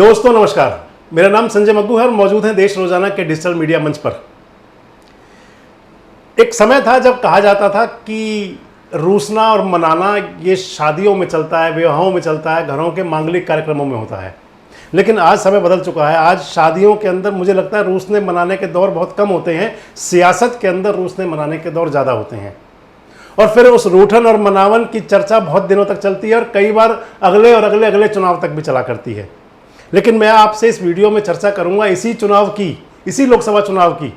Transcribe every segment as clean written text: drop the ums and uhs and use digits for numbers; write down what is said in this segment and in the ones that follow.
दोस्तों नमस्कार, मेरा नाम संजय मग्गू है और मौजूद हैं देश रोजाना के डिजिटल मीडिया मंच पर। एक समय था जब कहा जाता था कि रूसना और मनाना ये शादियों में चलता है, विवाहों में चलता है, घरों के मांगलिक कार्यक्रमों में होता है। लेकिन आज समय बदल चुका है। आज शादियों के अंदर मुझे लगता है रूसने मनाने के दौर बहुत कम होते हैं, सियासत के अंदर रूसने मनाने के दौर ज़्यादा होते हैं। और फिर उस रूठन और मनावन की चर्चा बहुत दिनों तक चलती है और कई बार अगले और अगले अगले चुनाव तक भी चला करती है। लेकिन मैं आपसे इस वीडियो में चर्चा करूंगा इसी चुनाव की, इसी लोकसभा चुनाव की,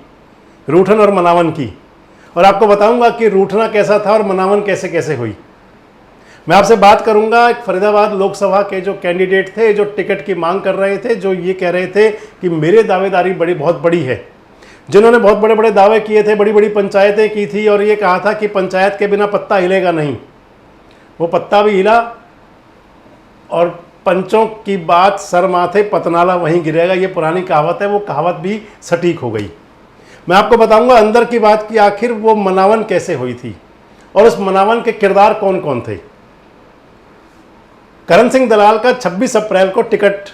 रूठन और मनावन की, और आपको बताऊंगा कि रूठना कैसा था और मनावन कैसे कैसे हुई। मैं आपसे बात करूंगा एक फरीदाबाद लोकसभा के जो कैंडिडेट थे, जो टिकट की मांग कर रहे थे, जो ये कह रहे थे कि मेरे दावेदारी बहुत बड़ी है, जिन्होंने बहुत बड़े बड़े दावे किए थे, बड़ी बड़ी पंचायतें की थी और ये कहा था कि पंचायत के बिना पत्ता हिलेगा नहीं। वो पत्ता भी हिला और पंचों की बात सर माथे पतनाला वहीं गिरेगा, ये पुरानी कहावत है, वो कहावत भी सटीक हो गई। मैं आपको बताऊंगा अंदर की बात कि आखिर वो मनावन कैसे हुई थी और उस मनावन के किरदार कौन कौन थे। करण सिंह दलाल का 26 अप्रैल को टिकट,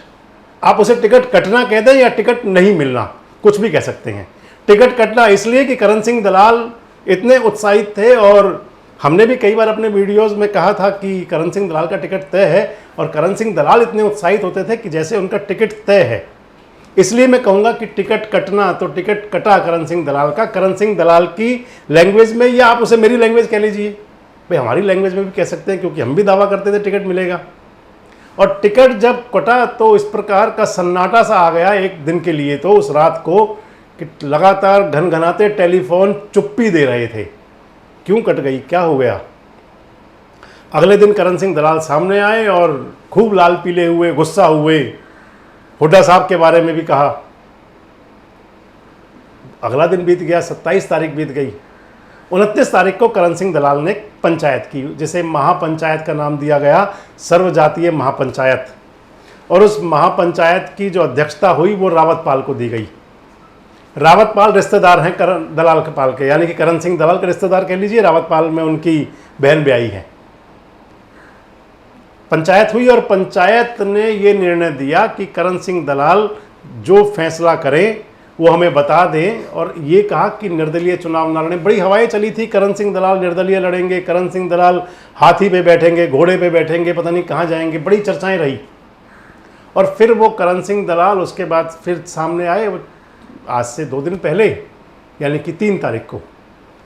आप उसे टिकट कटना कह दें या टिकट नहीं मिलना, कुछ भी कह सकते हैं। टिकट कटना इसलिए कि करण सिंह दलाल इतने उत्साहित थे और हमने भी कई बार अपने वीडियोस में कहा था कि करण सिंह दलाल का टिकट तय है, और करण सिंह दलाल इतने उत्साहित होते थे कि जैसे उनका टिकट तय है। इसलिए मैं कहूँगा कि टिकट कटना, तो टिकट कटा करण सिंह दलाल का। करण सिंह दलाल की लैंग्वेज में, या आप उसे मेरी लैंग्वेज कह लीजिए, भाई हमारी लैंग्वेज में भी कह सकते हैं क्योंकि हम भी दावा करते थे टिकट मिलेगा। और टिकट जब कटा तो इस प्रकार का सन्नाटा सा आ गया एक दिन के लिए, तो उस रात को कि लगातार घनघनाते टेलीफोन चुप्पी दे रहे थे। क्यों कट गई, क्या हो गया? अगले दिन करण सिंह दलाल सामने आए और खूब लाल पीले हुए, गुस्सा हुए, हुड्डा साहब के बारे में भी कहा। अगला दिन बीत गया, 27 तारीख बीत गई। 29 तारीख को करण सिंह दलाल ने पंचायत की, जिसे महापंचायत का नाम दिया गया, सर्वजातीय महापंचायत। और उस महापंचायत की जो अध्यक्षता हुई वो रावतपाल को दी गई। रावतपाल रिश्तेदार हैं करण दलाल के पाल के, यानी कि करण सिंह दलाल के रिश्तेदार कह लीजिए। रावतपाल में उनकी बहन ब्याही है। पंचायत हुई और पंचायत ने ये निर्णय दिया कि करण सिंह दलाल जो फैसला करें वो हमें बता दें, और ये कहा कि निर्दलीय चुनाव न लड़ें। बड़ी हवाएं चली थी, करण सिंह दलाल निर्दलीय लड़ेंगे, करण सिंह दलाल हाथी पे बैठेंगे, घोड़े पे बैठेंगे, पता नहीं कहाँ जाएंगे, बड़ी चर्चाएं रही। और फिर वो करण सिंह दलाल उसके बाद फिर सामने आए, आज से 2 दिन पहले, यानी कि 3 तारीख को।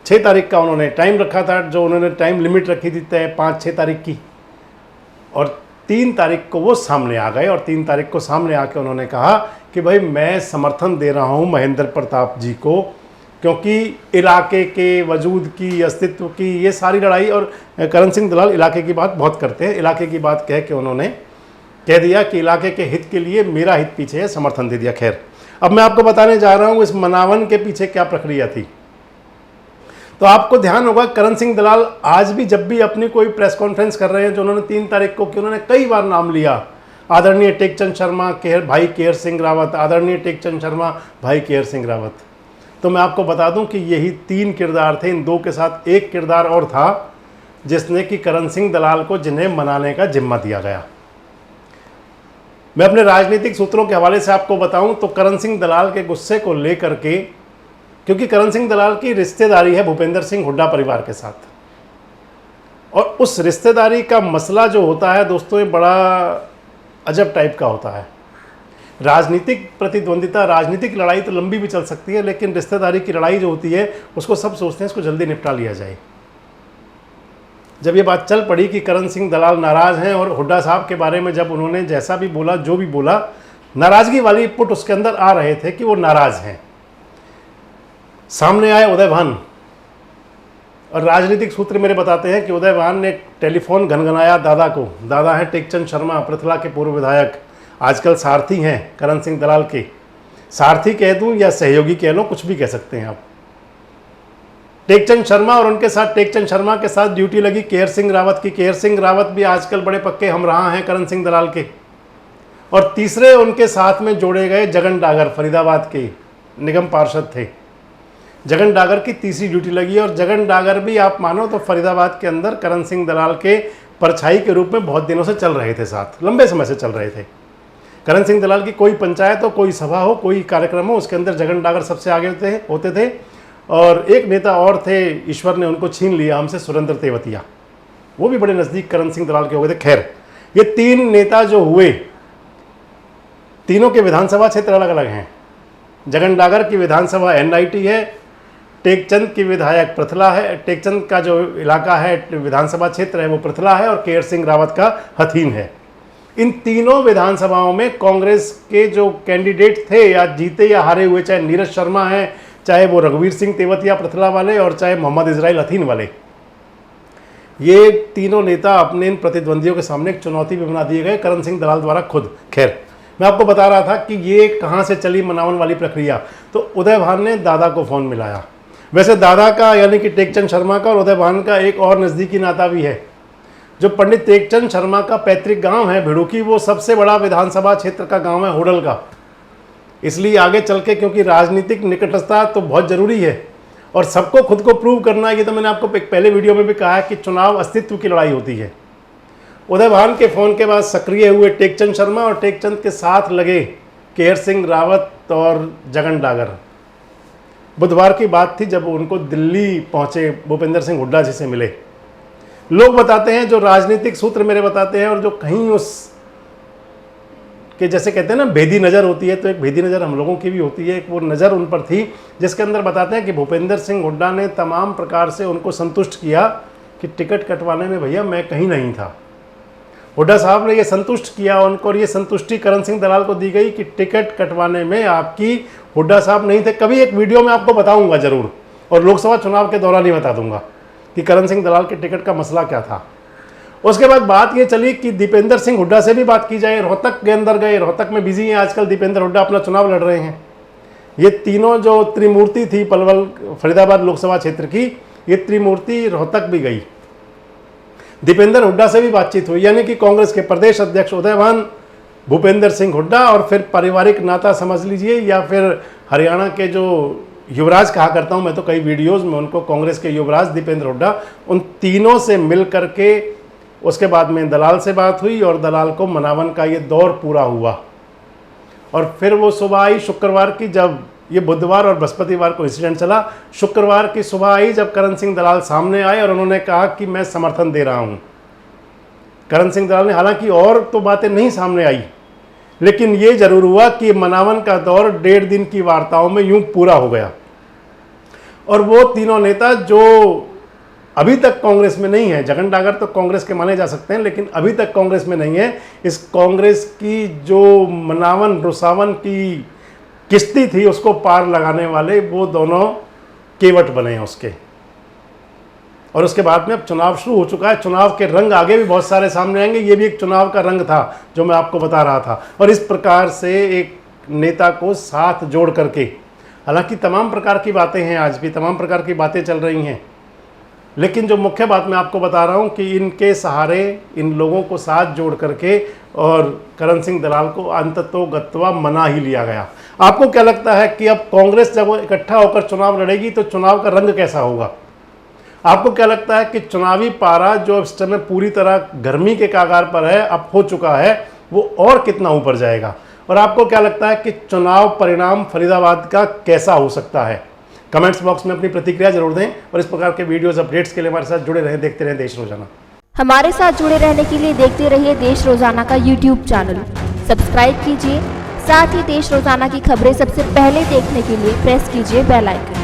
6 तारीख का उन्होंने टाइम रखा था, जो उन्होंने टाइम लिमिट रखी थी तय 5-6 तारीख की, और 3 तारीख को वो सामने आ गए। और 3 तारीख को सामने आके उन्होंने कहा कि भाई मैं समर्थन दे रहा हूँ महेंद्र प्रताप जी को, क्योंकि इलाके के वजूद की, अस्तित्व की ये सारी लड़ाई, और करण सिंह दलाल इलाके की बात बहुत करते हैं, इलाके की बात कह के उन्होंने कह दिया कि इलाके के हित के लिए मेरा हित पीछे है, समर्थन दे दिया। खैर, अब मैं आपको बताने जा रहा हूँ इस मनावन के पीछे क्या प्रक्रिया थी। तो आपको ध्यान होगा करण सिंह दलाल आज भी जब भी अपनी कोई प्रेस कॉन्फ्रेंस कर रहे हैं, जो उन्होंने 3 तारीख को की, उन्होंने कई बार नाम लिया, आदरणीय टेकचंद शर्मा भाई केयर सिंह रावत, आदरणीय टेकचंद शर्मा भाई केयर सिंह रावत। तो मैं आपको बता दूं कि यही 3 किरदार थे। इन 2 के साथ एक किरदार और था जिसने कि करण सिंह दलाल को जिन्हें मनाने का जिम्मा दिया गया। मैं अपने राजनीतिक सूत्रों के हवाले से आपको बताऊं तो करण सिंह दलाल के गुस्से को लेकर के, क्योंकि करण सिंह दलाल की रिश्तेदारी है भूपेंद्र सिंह हुड्डा परिवार के साथ, और उस रिश्तेदारी का मसला जो होता है दोस्तों, ये बड़ा अजब टाइप का होता है। राजनीतिक प्रतिद्वंदिता, राजनीतिक लड़ाई तो लंबी भी चल सकती है, लेकिन रिश्तेदारी की लड़ाई जो होती है उसको सब सोचते हैं इसको जल्दी निपटा लिया जाए। जब ये बात चल पड़ी कि करण सिंह दलाल नाराज़ हैं, और हुड्डा साहब के बारे में जब उन्होंने जैसा भी बोला, जो भी बोला, नाराज़गी वाली पुट उसके अंदर आ रहे थे कि वो नाराज़ हैं। सामने आए उदय भान, और राजनीतिक सूत्र मेरे बताते हैं कि उदय भान ने टेलीफोन घनघनाया दादा को। दादा हैं टेकचंद शर्मा, पृथला के पूर्व विधायक, आजकल सारथी हैं करण सिंह दलाल के। सारथी कह दूं या सहयोगी कह लो, कुछ भी कह सकते हैं आप। टेकचंद शर्मा और उनके साथ, टेकचंद शर्मा के साथ ड्यूटी लगी केयर सिंह रावत की। केयर सिंह रावत भी आजकल बड़े पक्के हमराह हैं करण सिंह दलाल के। और तीसरे उनके साथ में जोड़े गए जगन डागर, फरीदाबाद के निगम पार्षद थे। जगन डागर की तीसरी ड्यूटी लगी, और जगन डागर भी आप मानो तो फरीदाबाद के अंदर करण सिंह दलाल के परछाई के रूप में बहुत दिनों से चल रहे थे, साथ लंबे समय से चल रहे थे। करण सिंह दलाल की कोई पंचायत हो, कोई सभा हो, कोई कार्यक्रम हो, उसके अंदर जगन डागर सबसे आगे होते थे। और एक नेता और थे, ईश्वर ने उनको छीन लिया हमसे, सुरेंद्र तेवतिया, वो भी बड़े नज़दीक करण सिंह दलाल के हो गए थे। खैर, ये 3 नेता जो हुए, तीनों के विधानसभा क्षेत्र अलग अलग हैं। जगन डागर की विधानसभा NIT है, टेकचंद की विधायक पृथला है, टेकचंद का जो इलाका है, विधानसभा क्षेत्र है, वो पृथला है, और केयर सिंह रावत का हथीन है। इन तीनों विधानसभाओं में कांग्रेस के जो कैंडिडेट थे, या जीते या हारे हुए, चाहे नीरज शर्मा है, चाहे वो रघुवीर सिंह तेवतिया पृथला वाले, और चाहे मोहम्मद इजराइल हथीन वाले, ये तीनों नेता अपने इन प्रतिद्वंदियों के सामने एक चुनौती भी बना दिए गए करण सिंह दलाल द्वारा खुद। खैर, मैं आपको बता रहा था कि ये कहाँ से चली मनावन वाली प्रक्रिया। तो उदय भान ने दादा को फ़ोन मिलाया। वैसे दादा का, यानी कि टेकचंद शर्मा का और उदय भान का एक और नज़दीकी नाता भी है। जो पंडित टेकचंद शर्मा का पैतृक गांव है भिड़ुकी, वो सबसे बड़ा विधानसभा क्षेत्र का गांव है होडल का। इसलिए आगे चल के, क्योंकि राजनीतिक निकटता तो बहुत ज़रूरी है और सबको खुद को प्रूव करना, ये तो मैंने आपको पहले वीडियो में भी कहा है कि चुनाव अस्तित्व की लड़ाई होती है। उदय भान के फ़ोन के बाद सक्रिय हुए टेकचंद शर्मा, और टेकचंद के साथ लगे केयर सिंह रावत और जगन डागर। बुधवार की बात थी जब उनको दिल्ली पहुंचे, भूपेंद्र सिंह हुड्डा जी से मिले। लोग बताते हैं, जो राजनीतिक सूत्र मेरे बताते हैं, और जो कहीं उस के जैसे कहते हैं ना भेदी नज़र होती है, तो एक भेदी नज़र हम लोगों की भी होती है। एक वो नज़र उन पर थी जिसके अंदर बताते हैं कि भूपेंद्र सिंह हुड्डा ने तमाम प्रकार से उनको संतुष्ट किया कि टिकट कटवाने में भैया मैं कहीं नहीं था। हुड्डा साहब ने ये संतुष्ट किया उनको, और ये संतुष्टि करण सिंह दलाल को दी गई कि टिकट कटवाने में आपकी हुड्डा साहब नहीं थे। कभी एक वीडियो में आपको बताऊंगा ज़रूर, और लोकसभा चुनाव के दौरान ही बता दूंगा कि करण सिंह दलाल के टिकट का मसला क्या था। उसके बाद बात ये चली कि दीपेंद्र सिंह हुड्डा से भी बात की जाए। रोहतक के अंदर गए, रोहतक में बिजी हैं आजकल दीपेंद्र हुड्डा, अपना चुनाव लड़ रहे हैं। ये तीनों जो त्रिमूर्ति थी पलवल फरीदाबाद लोकसभा क्षेत्र की, ये त्रिमूर्ति रोहतक भी गई। दीपेंद्र हुड्डा से भी बातचीत हुई, यानी कि कांग्रेस के प्रदेश अध्यक्ष उदय भान, भूपेंद्र सिंह हुड्डा, और फिर पारिवारिक नाता समझ लीजिए, या फिर हरियाणा के जो युवराज कहा करता हूं मैं तो कई वीडियोस में उनको, कांग्रेस के युवराज दीपेंद्र हुड्डा, उन तीनों से मिल करके उसके बाद में दलाल से बात हुई, और दलाल को मनावन का ये दौर पूरा हुआ। और फिर वो सुबह आई शुक्रवार की, जब ये बुधवार और बृहस्पतिवार को इंसिडेंट चला। शुक्रवार की सुबह आई जब करण सिंह दलाल सामने आए, और उन्होंने कहा कि मैं समर्थन दे रहा हूं। करण सिंह दलाल ने, हालांकि और तो बातें नहीं सामने आई, लेकिन ये जरूर हुआ कि मनावन का दौर 1.5 दिन की वार्ताओं में यूं पूरा हो गया। और वो तीनों नेता जो अभी तक कांग्रेस में नहीं है, जगन डागर तो कांग्रेस के माने जा सकते हैं, लेकिन अभी तक कांग्रेस में नहीं है, इस कांग्रेस की जो मनावन रुसावन की किश्ती थी उसको पार लगाने वाले, वो दोनों केवट बने हैं उसके। और उसके बाद में अब चुनाव शुरू हो चुका है। चुनाव के रंग आगे भी बहुत सारे सामने आएंगे, ये भी एक चुनाव का रंग था जो मैं आपको बता रहा था। और इस प्रकार से एक नेता को साथ जोड़ करके, हालांकि तमाम प्रकार की बातें हैं, आज भी तमाम प्रकार की बातें चल रही हैं, लेकिन जो मुख्य बात मैं आपको बता रहा हूं कि इनके सहारे इन लोगों को साथ जोड़ करके और करण सिंह दलाल को अंततोगत्वा मना ही लिया गया। आपको क्या लगता है कि अब कांग्रेस जब इकट्ठा होकर चुनाव लड़ेगी तो चुनाव का रंग कैसा होगा? आपको क्या लगता है कि चुनावी पारा जो इस समय पूरी तरह गर्मी के कागार पर है, अब हो चुका है, वो और कितना ऊपर जाएगा? और आपको क्या लगता है कि चुनाव परिणाम फरीदाबाद का कैसा हो सकता है? कमेंट्स बॉक्स में अपनी प्रतिक्रिया जरूर दें, और इस प्रकार के वीडियोस अपडेट्स के लिए हमारे साथ जुड़े रहें, देखते रहें देश रोजाना। हमारे साथ जुड़े रहने के लिए देखते रहिए देश रोजाना का यूट्यूब चैनल सब्सक्राइब कीजिए। साथ ही देश रोजाना की खबरें सबसे पहले देखने के लिए प्रेस कीजिए बेल आइकन।